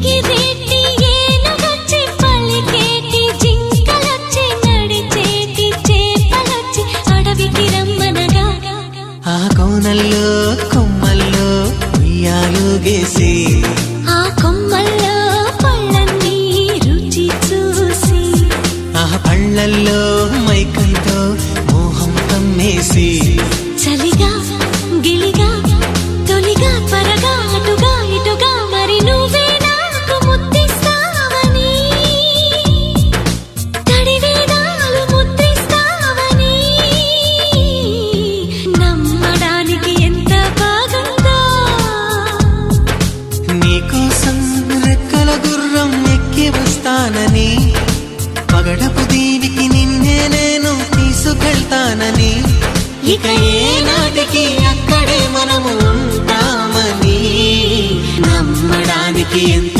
ఎగిరేటి ఏనుగొచ్చి పలికేటి జింకలొచ్చి నడిచేటి చేపలొచ్చి అడవికి రమ్మనగా ఆ కోనల్లో కొమ్మల్లో ఉయ్యాలుగేసి ఆ కొమ్మల్లో పళ్ళన్నీ రుచి చూసి ఆ పళ్ళల్లో మైకంతో మోహం కమ్మేసి చలిగా గిలిగా తొలిగా త్వరగా అటుగా ఇటుగా మరి నువ్వే నాకు ముద్దిస్తావని తడివేదాలు ముద్రిస్తావని నమ్మడానికి ఎంత బాగుందో నీకోసం రెక్కల గుర్రం ఎక్కి వస్తానని పగడపు దీవికి నిన్నే నేను తీసుకెళ్తానని ఇక ఏనాటికి అక్కడే మనము ఉంటామని నమ్మడానికి ఎంత